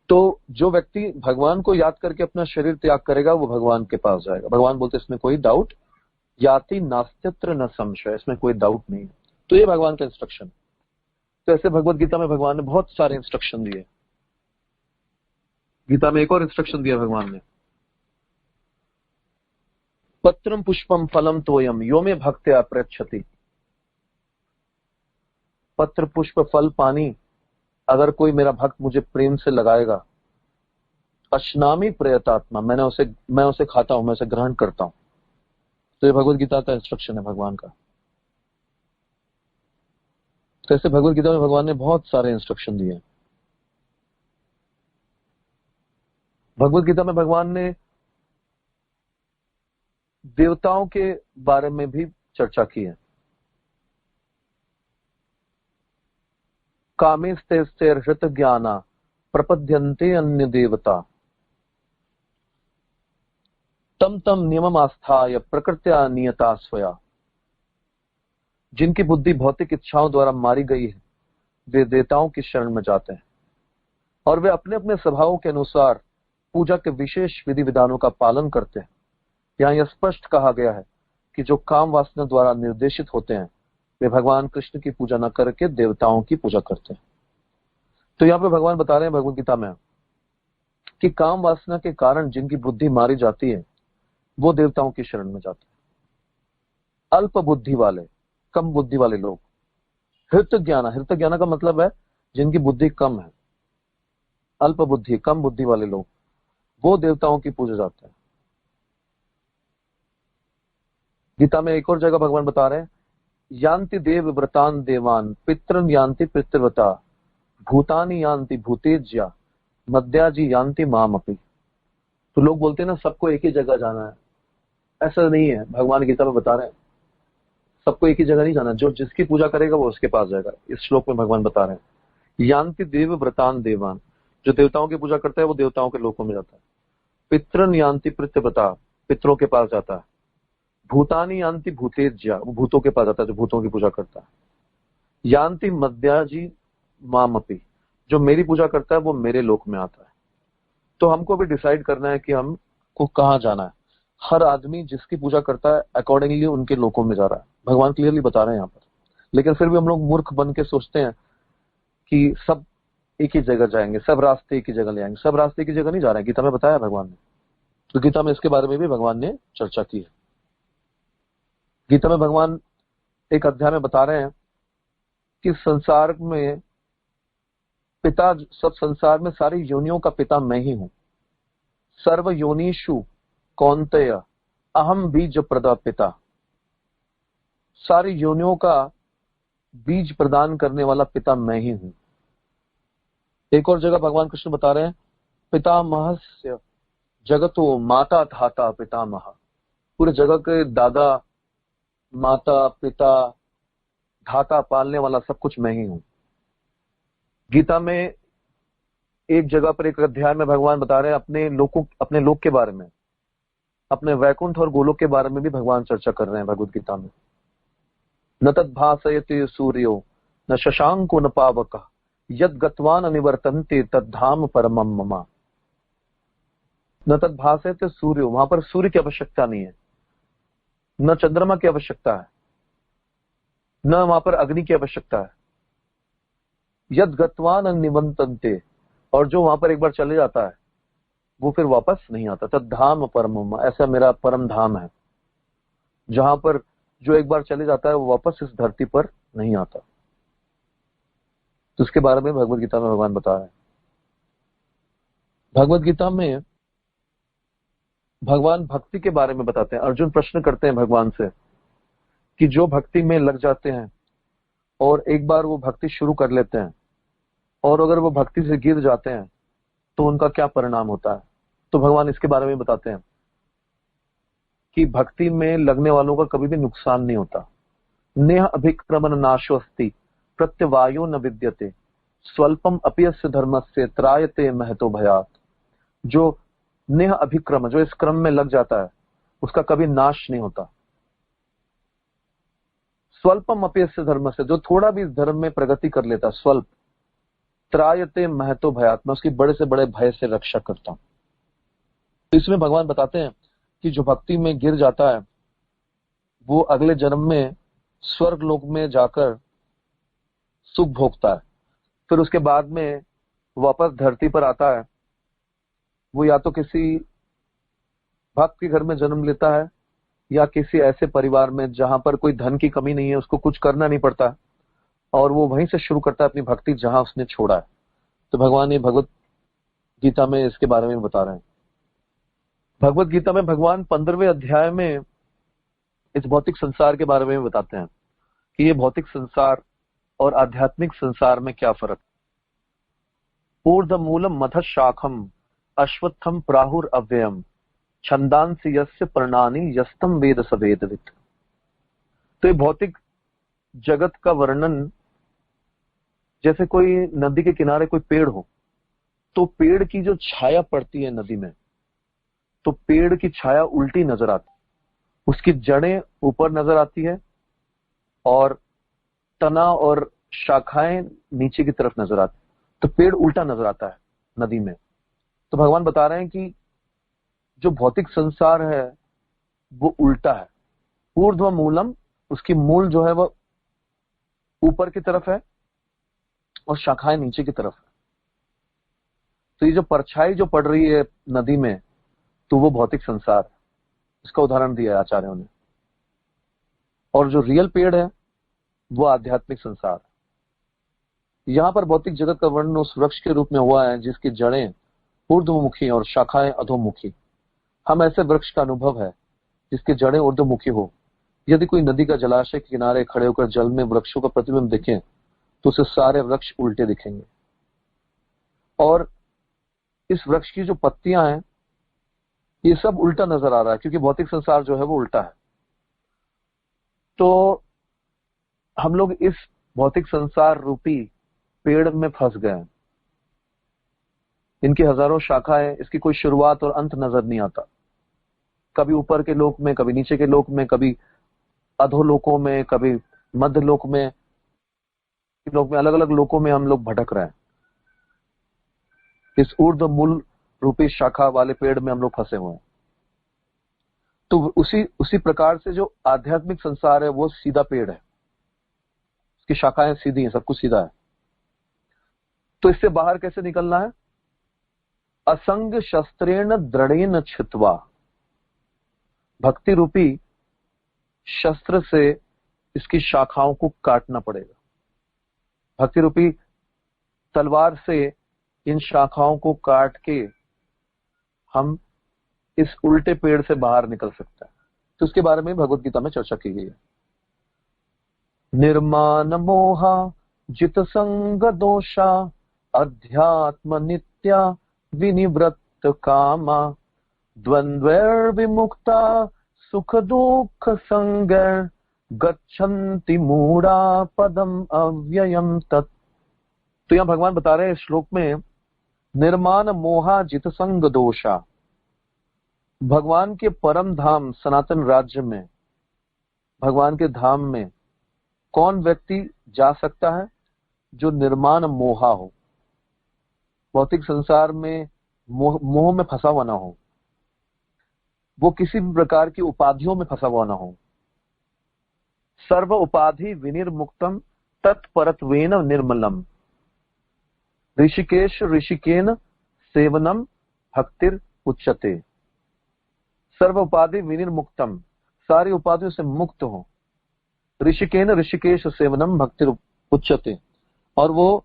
तो जो व्यक्ति भगवान को याद करके अपना शरीर त्याग करेगा वो भगवान के पास जाएगा। भगवान बोलते इसमें कोई डाउट, याति नास्तित्र न संशय, इसमें कोई डाउट नहीं। तो ये भगवान का इंस्ट्रक्शन। तो ऐसे भगवत गीता में भगवान ने बहुत सारे इंस्ट्रक्शन दिए। गीता में एक और इंस्ट्रक्शन दिया भगवान ने, पत्रम पुष्पम फलम तोयम यो में भक्त्या प्रयच्छति। पत्र पुष्प फल पानी अगर कोई मेरा भक्त मुझे प्रेम से लगाएगा, अश्नामी प्रयतात्मा, मैं उसे खाता हूं, मैं उसे ग्रहण करता हूं। तो ये भगवत गीता का इंस्ट्रक्शन है भगवान का। तो ऐसे भगवत गीता में भगवान ने बहुत सारे इंस्ट्रक्शन दिए हैं। भगवत गीता में भगवान ने देवताओं के बारे में भी चर्चा की है। कामेस्ते हृत ज्ञाना प्रपद्यन्ते अन्य देवता तम तम नियमम आस्थाय प्रकृत्या नियता स्वया। जिनकी बुद्धि भौतिक इच्छाओं द्वारा मारी गई है वे देवताओं की शरण में जाते हैं और वे अपने अपने स्वभावों के अनुसार पूजा के विशेष विधि विधानों का पालन करते हैं। यहाँ यह स्पष्ट कहा गया है कि जो काम वासना द्वारा निर्देशित होते हैं वे भगवान कृष्ण की पूजा न करके देवताओं की पूजा करते हैं। तो यहाँ पे भगवान बता रहे हैं भगवत गीता में कि काम वासना के कारण जिनकी बुद्धि मारी जाती है वो देवताओं की शरण में जाते हैं। अल्प बुद्धि वाले, कम बुद्धि वाले लोग, हृत ज्ञान का मतलब है जिनकी बुद्धि कम है। अल्प बुद्धि, कम बुद्धि वाले लोग वो देवताओं की पूजा जाते हैं। गीता में एक और जगह भगवान बता रहे हैं, यान्ति देव व्रतान देवान पितरन यान्ति पितृव्रता भूतानि यान्ति भूतेज्या मद्याजी यान्ति माम अपि। तो लोग बोलते हैं ना सबको एक ही जगह जाना है, ऐसा नहीं है। भगवान गीता में बता रहे हैं सबको एक ही जगह नहीं जाना, जो जिसकी पूजा करेगा वो उसके पास जाएगा। इस श्लोक में भगवान बता रहे हैं यान्ति देव व्रतान देवान, जो देवताओं की पूजा करता है वो देवताओं के लोकों में जाता है। पितरन यान्ति पितृव्रता, पितरों के पास जाता है। भूतानि यान्ति भूतेज्या, वो भूतों के पास जाता है जो भूतों की पूजा करता है। यान्ति मद्याजी मामपि, जो मेरी पूजा करता है वो मेरे लोक में आता है। तो हमको भी डिसाइड करना है कि हमको कहाँ जाना है। हर आदमी जिसकी पूजा करता है अकॉर्डिंगली उनके लोकों में जा रहा है। भगवान क्लियरली बता रहे हैं यहाँ पर, लेकिन फिर भी हम लोग मूर्ख बन के सोचते हैं कि सब एक ही जगह जाएंगे, सब रास्ते एक ही जगह ले आएंगे। सब रास्ते की जगह नहीं जा रहे हैं, गीता में बताया भगवान ने। तो गीता में इसके बारे में भी भगवान ने चर्चा की है। गीता में भगवान एक अध्याय में बता रहे हैं कि संसार में पिता, सब संसार में सारी योनियों का पिता मैं ही हूं। सर्व योनिषु कौन्तेय अहम बीज प्रदा पिता, सारी योनियों का बीज प्रदान करने वाला पिता मैं ही हूं। एक और जगह भगवान कृष्ण बता रहे हैं पितामहस्य जगतो माता धाता पितामह, पूरे जगत के दादा, माता, पिता, धाता, पालने वाला सब कुछ मैं ही हूं। गीता में एक जगह पर, एक अध्याय में भगवान बता रहे हैं अपने लोक के बारे में, अपने वैकुंठ और गोलोक के बारे में भी भगवान चर्चा कर रहे हैं भगवत गीता में। न तद्भासयते सूर्यो न शशांको न पावकः यद गत्वान अनिवर्तन्ते तद्धाम परमम मम। न तद्भासयते सूर्यो, वहां पर सूर्य की आवश्यकता नहीं है, न चंद्रमा की आवश्यकता है, न वहां पर अग्नि की आवश्यकता है। यद गत्वान अनिवर्तन्ते, और जो वहां पर एक बार चले जाता है वो फिर वापस नहीं आता। तद्धाम परमम, ऐसा मेरा परम धाम है जहां पर जो एक बार चले जाता है वो वापस इस धरती पर नहीं आता। तो इसके बारे में भगवत गीता में भगवान बता रहे हैं। भगवत गीता में भगवान भक्ति के बारे में बताते हैं। अर्जुन प्रश्न करते हैं भगवान से कि जो भक्ति में लग जाते हैं और एक बार वो भक्ति शुरू कर लेते हैं और अगर वो भक्ति से गिर जाते हैं तो उनका क्या परिणाम होता है। तो भगवान इसके बारे में बताते हैं कि भक्ति में लगने वालों का कभी भी नुकसान नहीं होता। नेह अभिक्रमण नाशोस्ति प्रत्यवायो न विद्यते स्वल्पम अपयस्य धर्मस्य त्रायते महतो भयात। जो नेह अभिक्रम, जो इस क्रम में लग जाता है, उसका कभी नाश नहीं होता। स्वल्पम अपयस्य धर्म से, जो थोड़ा भी इस धर्म में प्रगति कर लेता है, स्वल्प, त्रायते महतो भयात, मैं उसकी बड़े से बड़े भय से रक्षा करता हूं। तो इसमें भगवान बताते हैं कि जो भक्ति में गिर जाता है वो अगले जन्म में स्वर्ग लोक में जाकर सुख भोगता है। फिर उसके बाद में वापस धरती पर आता है, वो या तो किसी भक्त के घर में जन्म लेता है या किसी ऐसे परिवार में जहां पर कोई धन की कमी नहीं है, उसको कुछ करना नहीं पड़ता और वो वहीं से शुरू करता है अपनी भक्ति जहां उसने छोड़ा है। तो भगवान ये भगवत गीता में इसके बारे में बता रहे हैं। भगवत गीता में भगवान 15वें अध्याय में इस भौतिक संसार के बारे में बताते हैं कि ये भौतिक संसार और आध्यात्मिक संसार में क्या फर्क। ऊर्ध्वमूलम मध शाखम अश्वत्थम प्राहुर अव्ययम छंदांसि यस्य पर्णानि यस्तम वेद स वेदवित्। तो ये भौतिक जगत का वर्णन जैसे कोई नदी के किनारे कोई पेड़ हो, तो पेड़ की जो छाया पड़ती है नदी में, तो पेड़ की छाया उल्टी नजर आती है, उसकी जड़ें ऊपर नजर आती है और तना और शाखाएं नीचे की तरफ नजर आती, तो पेड़ उल्टा नजर आता है नदी में। तो भगवान बता रहे हैं कि जो भौतिक संसार है वो उल्टा है। ऊर्ध्व मूलम, उसकी मूल जो है वह ऊपर की तरफ है और शाखाएं नीचे की तरफ है। तो ये जो परछाई जो पड़ रही है नदी में, तो वो भौतिक संसार है। इसका उदाहरण दिया है आचार्यों ने। और जो रियल पेड़ है वो आध्यात्मिक संसार है। यहां पर भौतिक जगत का वर्णन उस वृक्ष के रूप में हुआ है जिसकी जड़ें ऊर्ध्वमुखी और शाखाएं अधोमुखी। हम ऐसे वृक्ष का अनुभव है जिसकी जड़ें ऊर्ध्वमुखी हो। यदि कोई नदी का जलाशय के किनारे खड़े होकर जल में वृक्षों का प्रतिबिंब दिखे तो उसे सारे वृक्ष उल्टे दिखेंगे। और इस वृक्ष की जो पत्तियां हैं ये सब उल्टा नजर आ रहा है, क्योंकि भौतिक संसार जो है वो उल्टा है। तो हम लोग इस भौतिक संसार रूपी पेड़ में फंस गए हैं। इनकी हजारों शाखाएं, इसकी कोई शुरुआत और अंत नजर नहीं आता। कभी ऊपर के लोक में, कभी नीचे के लोक में, कभी अधोलोकों में, कभी मध्य लोक में, अलग अलग लोकों में हम लोग भटक रहे हैं। इस ऊर्ध्व मूल रूपी शाखा वाले पेड़ में हम लोग फंसे हुए हैं। तो उसी प्रकार से जो आध्यात्मिक संसार है वो सीधा पेड़ है, उसकी शाखाएं सीधी हैं, सब कुछ सीधा है। तो इससे बाहर कैसे निकलना है? असंग शस्त्रेण दृढ़ेन छित्वा, भक्ति रूपी शस्त्र से इसकी शाखाओं को काटना पड़ेगा। भक्ति रूपी तलवार से इन शाखाओं को काट के हम इस उल्टे पेड़ से बाहर निकल सकते हैं। तो इसके बारे में भगवत गीता में चर्चा की गई है। निर्माण मोहा जित संग दोषा अध्यात्म नित्या विनिवृत्त कामा द्वंद्वैर विमुक्ता सुख दुख संगैर गच्छन्ति मूढ़ा पदम अव्ययम तत्। तो यहां भगवान बता रहे हैं इस श्लोक में, निर्माण मोहा जित संग दोषा, भगवान के परम धाम सनातन राज्य में, भगवान के धाम में कौन व्यक्ति जा सकता है? जो निर्माण मोहा हो, भौतिक संसार में मोह में फंसा हुआ ना हो, वो किसी भी प्रकार की उपाधियों में फंसा हुआ ना हो। सर्व उपाधि विनिर्मुक्तम तत्परत्वेन निर्मलम ऋषिकेश ऋषिकेन सेवनम भक्तिर उच्यते। सर्व उपाधि विनिर्मुक्तम, सारी उपाधियों से मुक्त हो। ऋषिकेन ऋषिकेश सेवनम भक्तिर उच्यते, और वो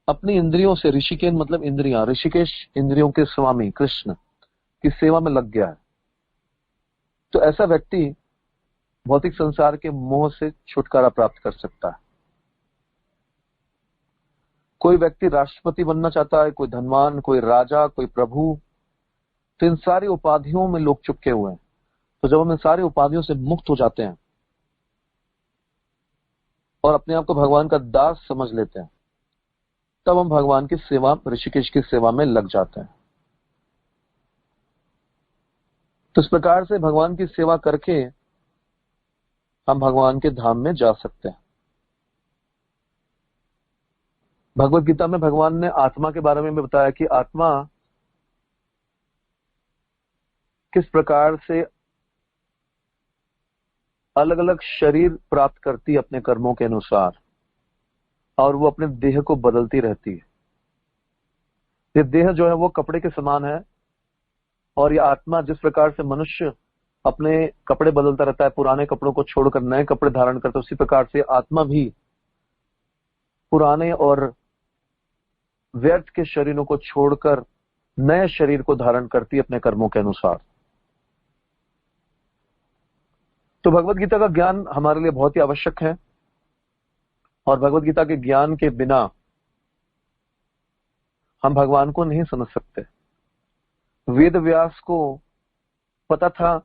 अपनी इंद्रियों से, ऋषिकेन मतलब इंद्रियां, ऋषिकेश इंद्रियों के स्वामी कृष्ण की सेवा में लग गया है। तो ऐसा व्यक्ति भौतिक संसार के मोह से छुटकारा प्राप्त कर सकता है। कोई व्यक्ति राष्ट्रपति बनना चाहता है, कोई धनवान, कोई राजा, कोई प्रभु, तो इन सारी उपाधियों में लोग चिपके हुए हैं। तो जब हम इन सारी उपाधियों से मुक्त हो जाते हैं और अपने आप को भगवान का दास समझ लेते हैं, तब हम भगवान की सेवा, ऋषिकेश की सेवा में लग जाते हैं। तो इस प्रकार से भगवान की सेवा करके हम भगवान के धाम में जा सकते हैं। भगवत गीता में भगवान ने आत्मा के बारे में भी बताया कि आत्मा किस प्रकार से अलग अलग शरीर प्राप्त करती है अपने कर्मों के अनुसार, और वो अपने देह को बदलती रहती है। ये देह जो है वो कपड़े के समान है, और ये आत्मा जिस प्रकार से मनुष्य अपने कपड़े बदलता रहता है, पुराने कपड़ों को छोड़कर नए कपड़े धारण करता है, उसी प्रकार से आत्मा भी पुराने और व्यर्थ के शरीरों को छोड़कर नए शरीर को धारण करती है अपने कर्मों के अनुसार। तो भगवत गीता का ज्ञान हमारे लिए बहुत ही आवश्यक है, और भगवत गीता के ज्ञान के बिना हम भगवान को नहीं समझ सकते। वेद व्यास को पता था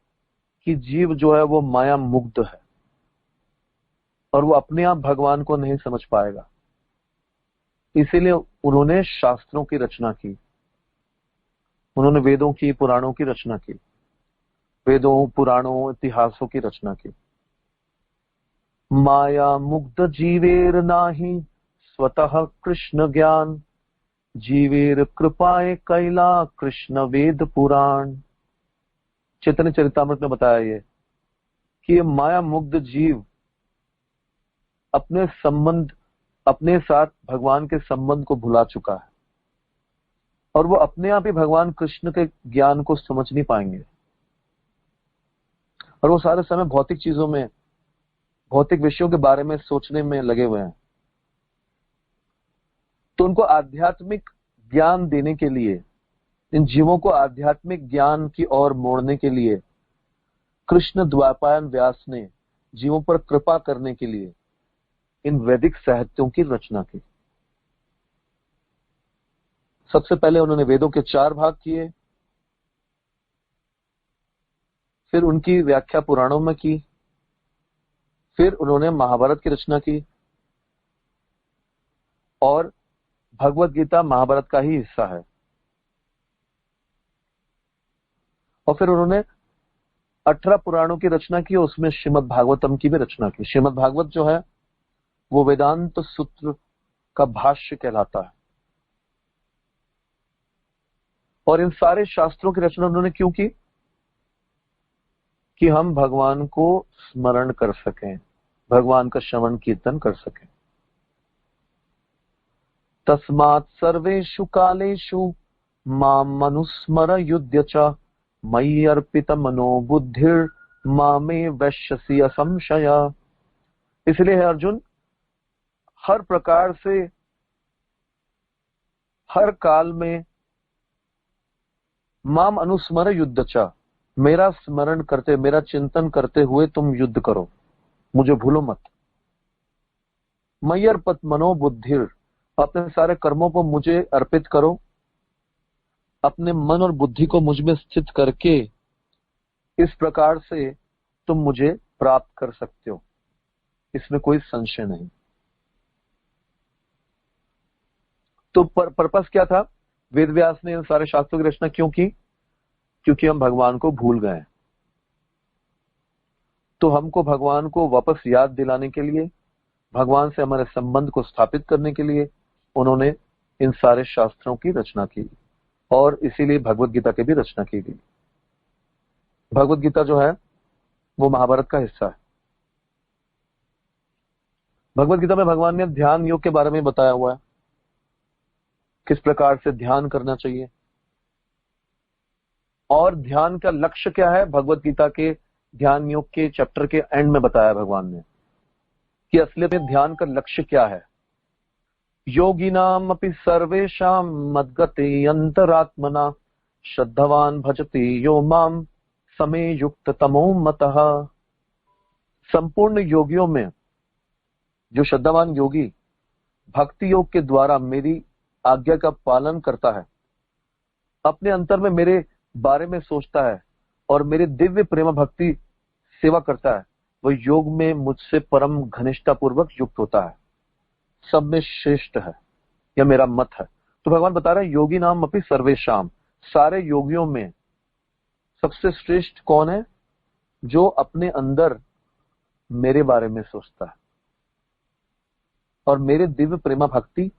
कि जीव जो है वो माया मुग्ध है, और वो अपने आप भगवान को नहीं समझ पाएगा। इसीलिए उन्होंने शास्त्रों की रचना की, उन्होंने वेदों की, पुराणों की रचना की, वेदों, पुराणों, इतिहासों की रचना की। माया मुग्ध जीवेर नाही स्वतः कृष्ण ज्ञान, जीवेर कृपाए कैला कृष्ण वेद पुराण। चैतन्य चरितामृत में बताया ये कि ये माया मुग्ध जीव अपने साथ भगवान के संबंध को भुला चुका है, और वो अपने आप ही भगवान कृष्ण के ज्ञान को समझ नहीं पाएंगे, और वो सारे समय भौतिक चीजों में, भौतिक विषयों के बारे में सोचने में लगे हुए हैं। तो उनको आध्यात्मिक ज्ञान देने के लिए, इन जीवों को आध्यात्मिक ज्ञान की ओर मोड़ने के लिए कृष्ण द्वापायन व्यास ने जीवों पर कृपा करने के लिए इन वैदिक साहित्यों की रचना की। सबसे पहले उन्होंने वेदों के 4 भाग किए, फिर उनकी व्याख्या पुराणों में की, फिर उन्होंने महाभारत की रचना की, और भगवत गीता महाभारत का ही हिस्सा है। और फिर उन्होंने 18 पुराणों की रचना की, और उसमें श्रीमद् भागवतम की भी रचना की। श्रीमद् भागवत जो है वो वेदांत सूत्र का भाष्य कहलाता है। और इन सारे शास्त्रों की रचना उन्होंने क्यों की? कि हम भगवान को स्मरण कर सकें, भगवान का श्रवण कीर्तन कर सकें। तस्मात् सर्वेषु कालेषु मां मनुस्मर युध्य च, मयि अर्पित मनो बुद्धिर मामे वैश्यसि असंशय। इसलिए है अर्जुन, हर प्रकार से, हर काल में माम अनुस्मर युद्ध च, मेरा स्मरण करते, मेरा चिंतन करते हुए तुम युद्ध करो, मुझे भूलो मत। मयि अर्पित मनो बुद्धिर, अपने सारे कर्मों को मुझे अर्पित करो, अपने मन और बुद्धि को मुझ में स्थित करके इस प्रकार से तुम मुझे प्राप्त कर सकते हो, इसमें कोई संशय नहीं। तो पर्पस क्या था? वेद व्यास ने इन सारे शास्त्रों की रचना क्यों की? क्योंकि हम भगवान को भूल गए। तो हमको भगवान को वापस याद दिलाने के लिए, भगवान से हमारे संबंध को स्थापित करने के लिए उन्होंने इन सारे शास्त्रों की रचना की, और इसीलिए भगवत गीता की भी रचना की गई। भगवत गीता जो है वो महाभारत का हिस्सा है। भगवत गीता में भगवान ने ध्यान योग के बारे में बताया हुआ है, किस प्रकार से ध्यान करना चाहिए, और ध्यान का लक्ष्य क्या है। भगवत गीता के ध्यान योग के चैप्टर के एंड में बताया भगवान ने कि असलियत में ध्यान का लक्ष्य क्या है। योगिनाम अपि सर्वेषां मद्गते अंतरात्मना, श्रद्धवान भजति यो माम समे युक्त तमो मतः। संपूर्ण योगियों में जो श्रद्धावान योगी भक्ति योग के द्वारा मेरी आज्ञा का पालन करता है, अपने अंतर में मेरे बारे में सोचता है और मेरे दिव्य प्रेम भक्ति सेवा करता है, वह योग में मुझसे परम घनिष्ठता पूर्वक युक्त होता है, सब में श्रेष्ठ है। यह मेरा मत है। तो भगवान बता रहे हैं योगी नाम अपनी सर्वेशाम, सारे योगियों में सबसे श्रेष्ठ कौन है? जो अपने अंदर मेरे बारे में सोचता है और मेरे दिव्य प्रेमा भक्ति,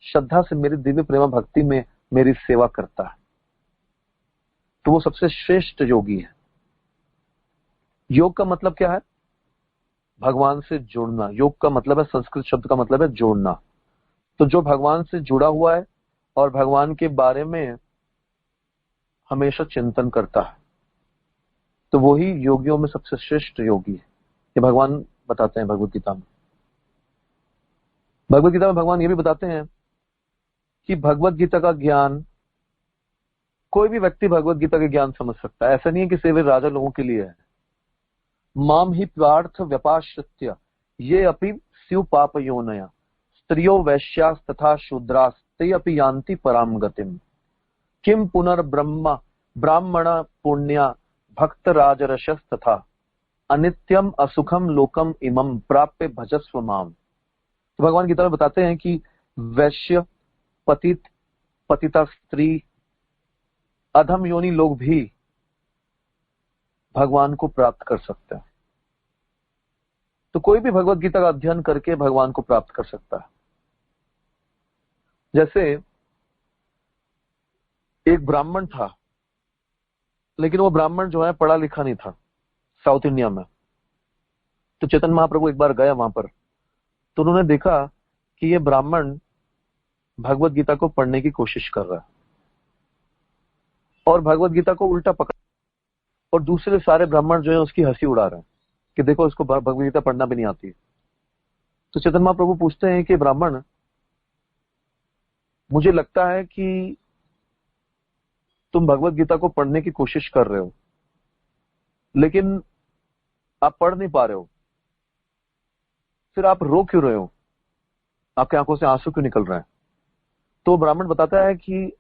श्रद्धा से मेरे दिव्य प्रेमा भक्ति में मेरी सेवा करता है, तो वो सबसे श्रेष्ठ योगी है। योग का मतलब क्या है? भगवान से जुड़ना। योग का मतलब है, संस्कृत शब्द का मतलब है जोड़ना। तो जो भगवान से जुड़ा हुआ है और भगवान के बारे में हमेशा चिंतन करता है, तो वही योगियों में सबसे श्रेष्ठ योगी है। ये भगवान बताते हैं भगवत गीता में। भगवत गीता में भगवान ये भी बताते हैं कि भगवत गीता का ज्ञान कोई भी व्यक्ति भगवत गीता के ज्ञान समझ सकता है। ऐसा नहीं है कि सिर्फ राजा लोगों के लिए है। माम ही पार्थ व्यपाश्रित्य ये अपि स्यु पाप योनया स्त्रियो वैश्यास तथा शूद्रास ते अपि यान्ति पराम गतिम किम पुनर्ब्रह्म ब्राह्मण पुण्या भक्त राजरशस तथा अनित्यम असुखम लोकम इमम प्राप्य भजस्व माम। तो भगवान गीता में बताते हैं कि वैश्य, पतित, पतिता स्त्री, अधम योनि लोग भी भगवान को प्राप्त कर सकते हैं। तो कोई भी भगवत गीता का अध्ययन करके भगवान को प्राप्त कर सकता है। जैसे एक ब्राह्मण था, लेकिन वो ब्राह्मण जो है पढ़ा लिखा नहीं था, साउथ इंडिया में। तो चैतन्य महाप्रभु एक बार गए वहां पर, तो उन्होंने देखा कि ये ब्राह्मण भगवत गीता को पढ़ने की कोशिश कर रहा है और भगवत गीता को उल्टा पकड़, और दूसरे सारे ब्राह्मण जो है उसकी हंसी उड़ा रहे हैं कि देखो इसको भगवत गीता पढ़ना भी नहीं आती। तो चैतन्य महाप्रभु पूछते हैं कि ब्राह्मण, मुझे लगता है कि तुम भगवत गीता को पढ़ने की कोशिश कर रहे हो, लेकिन आप पढ़ नहीं पा रहे हो, फिर आप रो क्यों रहे हो? आपके आंखों से आंसू क्यों निकल रहे हैं? तो ब्राह्मण बताता है कि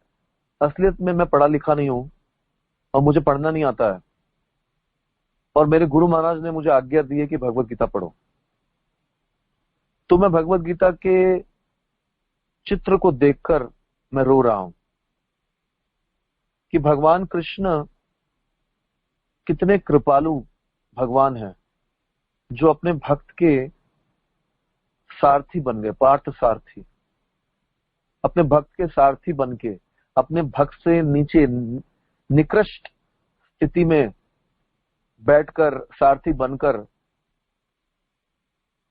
असलियत में मैं पढ़ा लिखा नहीं हूं और मुझे पढ़ना नहीं आता है, और मेरे गुरु महाराज ने मुझे आज्ञा दी है कि भगवत गीता पढ़ो। तो मैं भगवत गीता के चित्र को देखकर मैं रो रहा हूं कि भगवान कृष्ण कितने कृपालु भगवान है, जो अपने भक्त के सारथी बन गए, पार्थ सारथी। अपने भक्त के सारथी बन के अपने भक्त से नीचे निकृष्ट स्थिति में बैठकर सारथी बनकर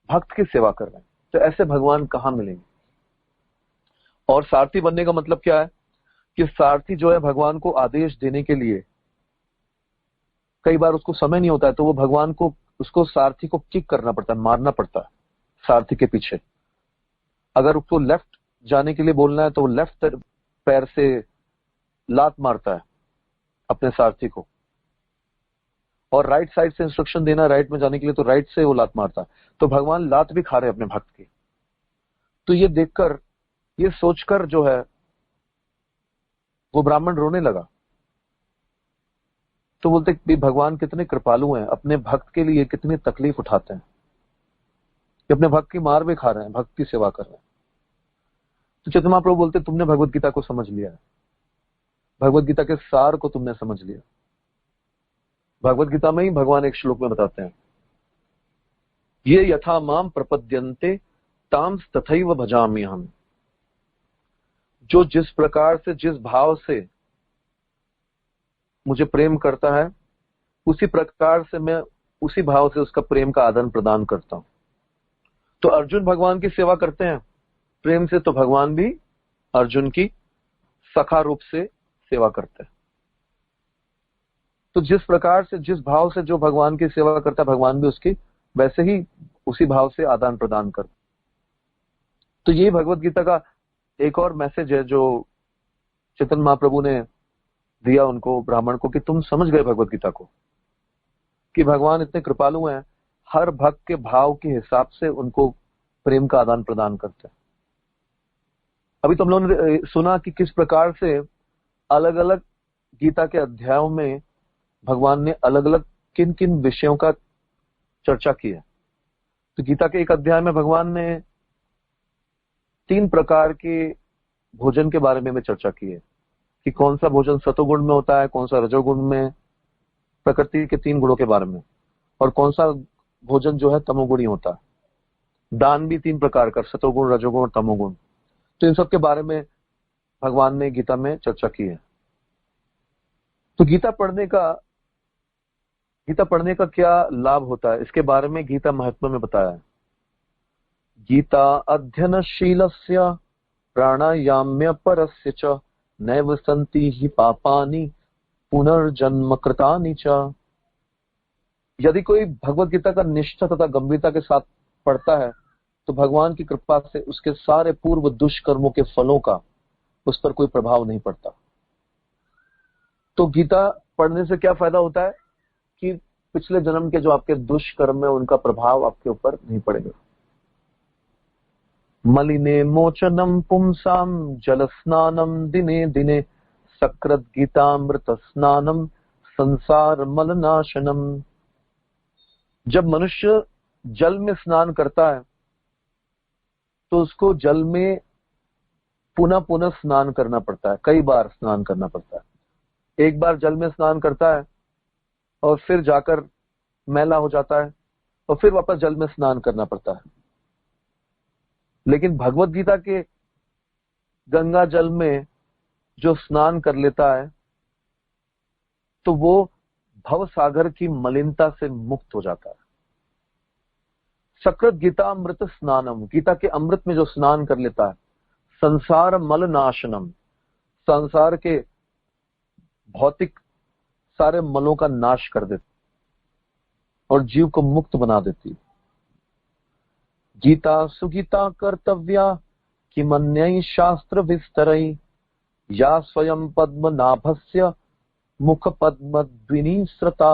भक्त की सेवा कर रहे हैं। तो ऐसे भगवान कहां मिलेंगे? और सारथी बनने का मतलब क्या है? कि सारथी जो है भगवान को आदेश देने के लिए, कई बार उसको समय नहीं होता है, तो वो भगवान को, उसको सारथी को किक करना पड़ता है, मारना पड़ता है सारथी के पीछे। अगर उसको लेफ्ट जाने के लिए बोलना है तो वो लेफ्ट पैर से लात मारता है अपने सारथी को, और राइट साइड से इंस्ट्रक्शन देना राइट में जाने के लिए तो राइट से वो लात मारता है। तो भगवान लात भी खा रहे हैं अपने भक्त की। तो ये देखकर, ये सोचकर जो है वो ब्राह्मण रोने लगा। तो बोलते कि भगवान कितने कृपालु हैं, अपने भक्त के लिए कितनी तकलीफ उठाते हैं, कि अपने भक्त की मार भी खा रहे हैं, भक्त की सेवा कर रहे हैं। तो चैतन्य महाप्रभु बोलते तुमने भगवत गीता को समझ लिया है, भगवत गीता के सार को तुमने समझ लिया। भगवत गीता में ही भगवान एक श्लोक में बताते हैं, ये यथा माम प्रपद्यन्ते ताम तथैव भजामि हम। जो जिस प्रकार से, जिस भाव से मुझे प्रेम करता है, उसी प्रकार से मैं उसी भाव से उसका प्रेम का आदान प्रदान करता हूं। तो अर्जुन भगवान की सेवा करते हैं प्रेम से, तो भगवान भी अर्जुन की सखा रूप से सेवा करते हैं। तो जिस प्रकार से, जिस भाव से जो भगवान की सेवा करता है, भगवान भी उसकी वैसे ही उसी भाव से आदान प्रदान करते। तो ये भगवत गीता का एक और मैसेज है जो चैतन्य महाप्रभु ने दिया उनको, ब्राह्मण को, कि तुम समझ गए भगवत गीता को, कि भगवान इतने कृपालु हैं, हर भक्त के भाव के हिसाब से उनको प्रेम का आदान प्रदान करते हैं। अभी तुम लोगों ने सुना कि किस प्रकार से अलग अलग गीता के अध्यायों में भगवान ने अलग अलग किन किन विषयों का चर्चा की है। तो गीता के एक अध्याय में भगवान ने 3 प्रकार के भोजन के बारे में चर्चा की है कि कौन सा भोजन सतोगुण में होता है, कौन सा रजोगुण में, प्रकृति के 3 गुणों के बारे में, और कौन सा भोजन जो है तमोगुणी होता है। दान भी 3 प्रकार का, सतोगुण, रजोगुण और तमोगुण। तो इन सब के बारे में भगवान ने गीता में चर्चा की है। तो गीता पढ़ने का क्या लाभ होता है, इसके बारे में गीता महात्म्य में बताया है। गीता अध्ययनशीलस्य प्राणायाम्य परस्य च नैव सन्ति हि पापानि पुनर्जन्म कृतानि च। यदि कोई भगवत गीता का निष्ठा तथा गंभीरता के साथ पढ़ता है तो भगवान की कृपा से उसके सारे पूर्व दुष्कर्मों के फलों का उस पर कोई प्रभाव नहीं पड़ता। तो गीता पढ़ने से क्या फायदा होता है कि पिछले जन्म के जो आपके दुष्कर्म है उनका प्रभाव आपके ऊपर नहीं पड़ेगा। मलिने मोचनम पुंसाम जल स्नानम दिने दिने सकृत गीतामृत स्नानम संसार मलनाशनम। जब मनुष्य जल में स्नान करता है तो उसको जल में पुनः पुनः स्नान करना पड़ता है, कई बार स्नान करना पड़ता है। एक बार जल में स्नान करता है और फिर जाकर मैला हो जाता है और फिर वापस जल में स्नान करना पड़ता है। लेकिन भगवत गीता के गंगा जल में जो स्नान कर लेता है तो वो भव सागर की मलिनता से मुक्त हो जाता है। सकृत गीता अमृत स्नानम, गीता के अमृत में जो स्नान कर लेता है, संसार मल नाशनम, संसार के भौतिक सारे मलों का नाश कर देती और जीव को मुक्त बना देती। गीता सुगीता कर्तव्या किमन्यै शास्त्र विस्तरै या स्वयं पद्मनाभस्य मुख पद्म द्विनिसृता।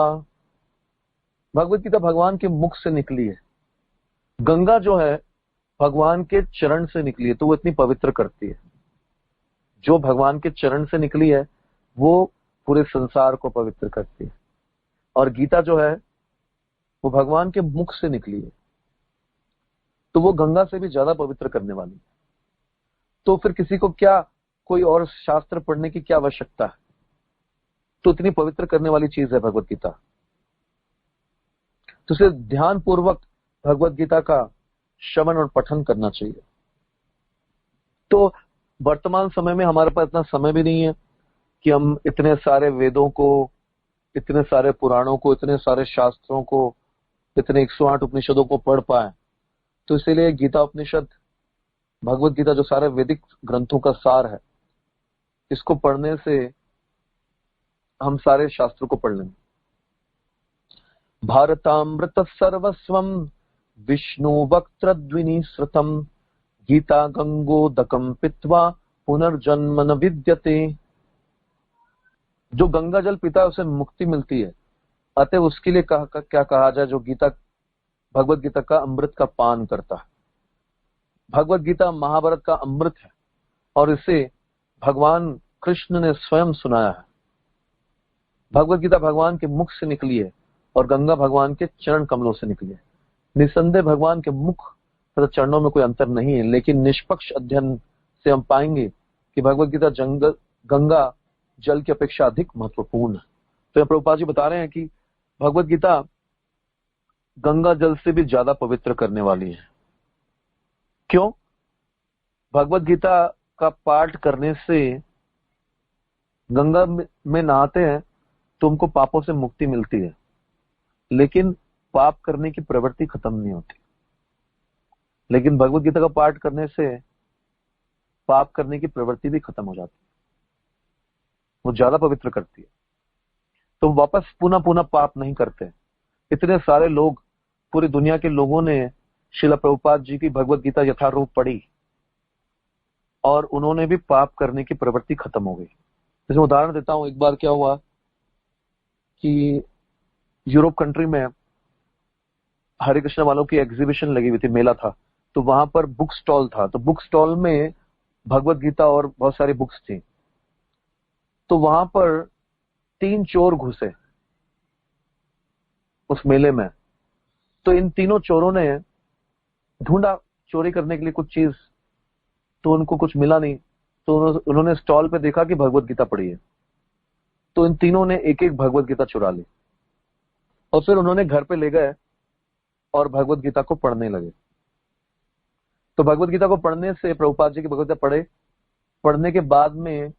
भगवत गीता भगवान के मुख से निकली है। गंगा जो है भगवान के चरण से निकली है तो वो इतनी पवित्र करती है। जो भगवान के चरण से निकली है वो पूरे संसार को पवित्र करती है। और गीता जो है वो भगवान के मुख से निकली है तो वो गंगा से भी ज्यादा पवित्र करने वाली है। तो फिर किसी को क्या कोई और शास्त्र पढ़ने की क्या आवश्यकता है? तो इतनी पवित्र करने वाली चीज है भगवत गीता। तो इसे ध्यान पूर्वक भगवत गीता का श्रवण और पठन करना चाहिए। तो वर्तमान समय में हमारे पास इतना समय भी नहीं है कि हम इतने सारे वेदों को, इतने सारे पुराणों को, इतने सारे शास्त्रों को, इतने 108 उपनिषदों को पढ़ पाए। तो इसीलिए गीता उपनिषद, भगवत गीता जो सारे वैदिक ग्रंथों का सार है, इसको पढ़ने से हम सारे शास्त्रों को पढ़ लेंगे। भारतामृत सर्वस्वम विष्णु वक्त्रद्विनिसृतम गीता गंगोदकम पित्वा पुनर्जन्म न विद्यते। जो गंगा जल पीता है उसे मुक्ति मिलती है, अतः उसके लिए क्या कहा जाए जो गीता भगवत गीता का अमृत का पान करता है। भगवत गीता महाभारत का अमृत है और इसे भगवान कृष्ण ने स्वयं सुनाया है। भगवत गीता भगवान के मुख से निकली है और गंगा भगवान के चरण कमलों से निकली है। निसंदेह भगवान के मुख तथा चरणों में कोई अंतर नहीं है, लेकिन निष्पक्ष अध्ययन से हम पाएंगे कि भगवत गीता गंगा जल की अपेक्षा अधिक महत्वपूर्ण है। तो प्रभुपाद जी बता रहे हैं कि भगवत गीता गंगा जल से भी ज्यादा पवित्र करने वाली है। क्यों? भगवत गीता का पाठ करने से, गंगा में नहाते हैं तो उनको पापों से मुक्ति मिलती है, लेकिन पाप करने की प्रवृत्ति खत्म नहीं होती। लेकिन भगवत गीता का पाठ करने से पाप करने की प्रवृत्ति भी खत्म हो जाती है, वो ज्यादा पवित्र करती है। तो वापस पुनः पुनः पाप नहीं करते। इतने सारे लोग, पूरी दुनिया के लोगों ने श्रील प्रभुपाद जी की भगवत गीता यथारूप पढ़ी और उन्होंने भी पाप करने की प्रवृत्ति खत्म हो गई। जैसे उदाहरण देता हूं, एक बार क्या हुआ कि यूरोप कंट्री में हरे कृष्ण वालों की एग्जीबिशन लगी हुई थी, मेला था, तो वहां पर बुक स्टॉल था, तो बुक स्टॉल में भगवत गीता और बहुत सारी बुक्स थी। तो वहां पर 3 चोर घुसे उस मेले में। तो इन तीनों चोरों ने ढूंढा चोरी करने के लिए कुछ चीज, तो उनको कुछ मिला नहीं। तो उन्होंने स्टॉल पे देखा कि भगवत गीता पड़ी है, तो इन तीनों ने एक एक भगवत गीता चुरा ली और फिर उन्होंने घर पे ले गए और भगवत गीता को पढ़ने लगे। तो भगवत गीता को पढ़ने से, प्रभुपाद जी की भगवत गीता पढ़ने के बाद में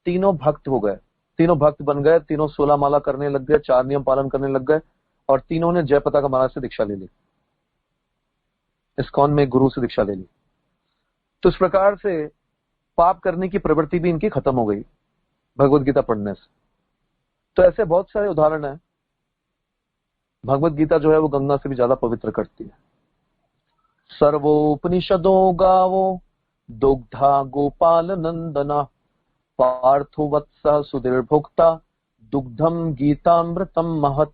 तीनों भक्त हो गए, तीनों भक्त बन गए, तीनों 16 माला करने लग गए, 4 नियम पालन करने लग गए, और तीनों ने जय पताका महाराज से दीक्षा ले ली, इस्कॉन में गुरु से दीक्षा ले ली। तो इस प्रकार से पाप करने की प्रवृत्ति भी इनकी खत्म हो गई भगवत गीता पढ़ने से। तो ऐसे बहुत सारे उदाहरण हैं। भगवत गीता जो है वो गंगा से भी ज्यादा पवित्र करती है। सर्वोपनिषदो गावो दुग्धा गोपाल नंदना पार्थो वत्स सुधीर भोक्ता दुग्धम गीतामृतम महत।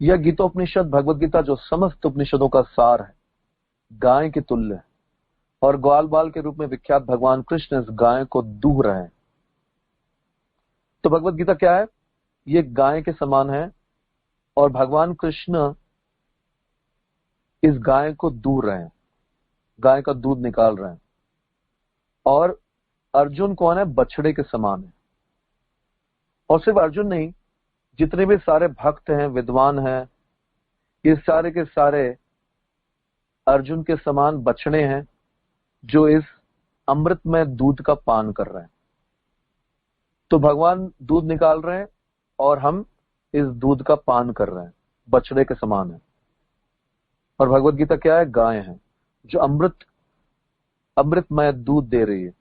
यह गीतोपनिषद, भगवत गीता जो समस्त उपनिषदों का सार है, गाय के तुल्य है, और ग्वाल बाल के रूप में विख्यात भगवान कृष्ण इस गाय को दूह रहे हैं। तो भगवत गीता क्या है? ये गाय के समान है, और भगवान कृष्ण इस गाय को दूह रहे हैं, गाय का दूध निकाल रहे हैं। और अर्जुन कौन है? बछड़े के समान है। और सिर्फ अर्जुन नहीं, जितने भी सारे भक्त हैं, विद्वान हैं, ये सारे के सारे अर्जुन के समान बछड़े हैं जो इस अमृत में दूध का पान कर रहे हैं। तो भगवान दूध निकाल रहे हैं और हम इस दूध का पान कर रहे हैं, बछड़े के समान है। और भगवत गीता क्या है? गाय है जो अमृतमय दूध दे रही है।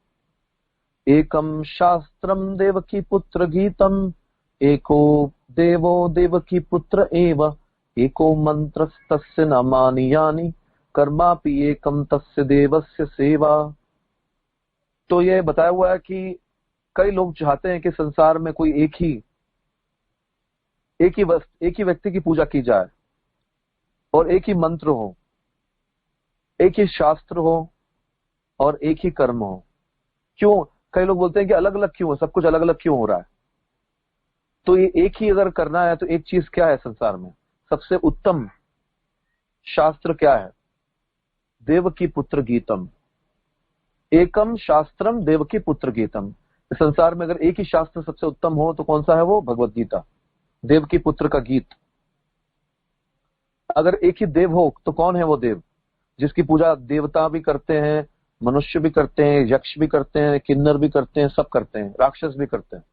एकम शास्त्रम देवकी पुत्र गीतम एको देवो देवकी पुत्र एव एको मंत्र तस्य नामानि यानि कर्मापि एकम तस्य देवस्य सेवा। तो ये बताया हुआ है कि कई लोग चाहते हैं कि संसार में कोई एक ही व्यक्ति की पूजा की जाए, और एक ही मंत्र हो, एक ही शास्त्र हो, और एक ही कर्म हो। क्यों? कई लोग बोलते हैं कि अलग अलग क्यों हो, सब कुछ अलग अलग क्यों हो रहा है? तो ये एक ही अगर करना है तो एक चीज क्या है संसार में? सबसे उत्तम शास्त्र क्या है? देवकी पुत्र गीतम। एकम शास्त्रम देवकी पुत्र गीतम। संसार में अगर एक ही शास्त्र सबसे उत्तम हो तो कौन सा है वो? भगवत गीता, देवकी पुत्र का गीत। अगर एक ही देव हो तो कौन है वो देव? जिसकी पूजा देवता भी करते हैं, मनुष्य भी करते हैं, यक्ष भी करते हैं, किन्नर भी करते हैं, सब करते हैं, राक्षस भी करते हैं।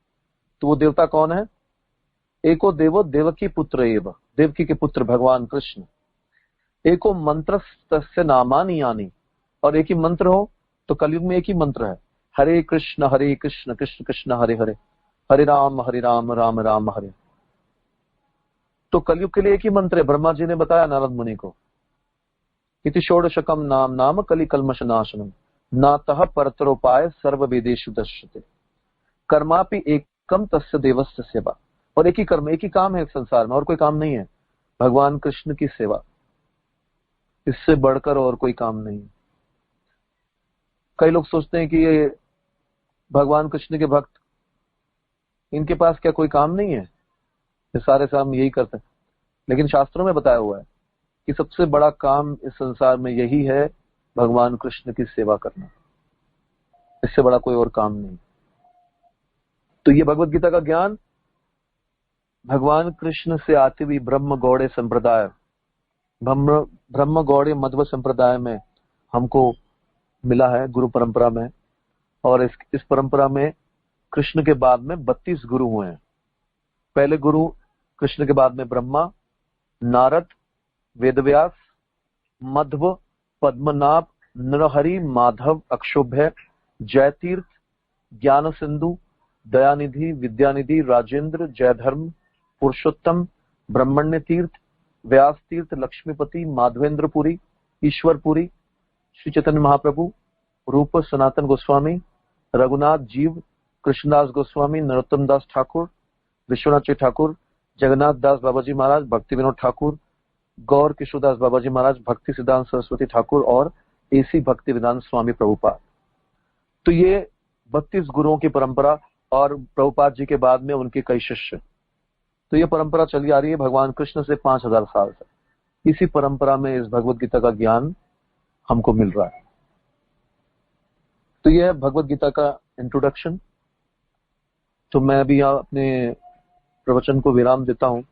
तो वो देवता कौन है? एको देवो देवकी पुत्र एव, देवकी के पुत्र भगवान कृष्ण। एको मंत्र तस्य नामानि यानि। और एक ही मंत्र हो तो कलयुग में एक ही मंत्र है, हरे कृष्ण कृष्ण कृष्ण हरे हरे, हरे राम राम राम हरे। तो कलयुग के लिए एक ही मंत्र है। ब्रह्मा जी ने बताया नारद मुनि को, इति षोडशकम नाम नाम कलि कल्मष नाशनम नातः परतरोपाय सर्व वेदेषु दृश्यते कर्मापि एकम तस्य देवस्य सेवा। और एक ही कर्म, एक ही काम है संसार में, और कोई काम नहीं है, भगवान कृष्ण की सेवा। इससे बढ़कर और कोई काम नहीं। कई लोग सोचते हैं कि ये भगवान कृष्ण के भक्त, इनके पास क्या कोई काम नहीं है, ये सारे काम यही करते हैं। लेकिन शास्त्रों में बताया हुआ है कि सबसे बड़ा काम इस संसार में यही है, भगवान कृष्ण की सेवा करना। इससे बड़ा कोई और काम नहीं। तो ये भगवत गीता का ज्ञान भगवान कृष्ण से आती हुई ब्रह्म गौड़े संप्रदाय, ब्रह्म गौड़े मध्व संप्रदाय में हमको मिला है, गुरु परंपरा में। और इस परंपरा में कृष्ण के बाद में 32 गुरु हुए हैं। पहले गुरु कृष्ण के बाद में ब्रह्मा, नारद, वेदव्यास, मध्व, पद्मनाभ, नरहरि, माधव, अक्षोभ्य, जयतीर्थ, ज्ञान सिंधु, दयानिधि, विद्यानिधि, राजेंद्र, जयधर्म, पुरुषोत्तम, ब्रह्मण्य तीर्थ, व्यास तीर्थ, लक्ष्मीपति, माधवेंद्रपुरी, ईश्वरपुरी, श्री चैतन्य महाप्रभु, रूप सनातन गोस्वामी, रघुनाथ जीव, कृष्णदास गोस्वामी, नरोत्तम दास ठाकुर, विश्वनाथ जी ठाकुर, जगन्नाथ दास बाबाजी महाराज, भक्ति विनोद ठाकुर, गौर किशोरदास बाबा जी महाराज, भक्ति सिद्धांत सरस्वती ठाकुर और एसी भक्ति वेदांत स्वामी प्रभुपाद। तो ये 32 गुरुओं की परंपरा, और प्रभुपाद जी के बाद में उनके कई शिष्य। तो ये परंपरा चली आ रही है भगवान कृष्ण से 5000 साल से। इसी परंपरा में इस भगवत गीता का ज्ञान हमको मिल रहा है। तो यह भगवत गीता का इंट्रोडक्शन। तो मैं अभी यहाँ अपने प्रवचन को विराम देता हूं।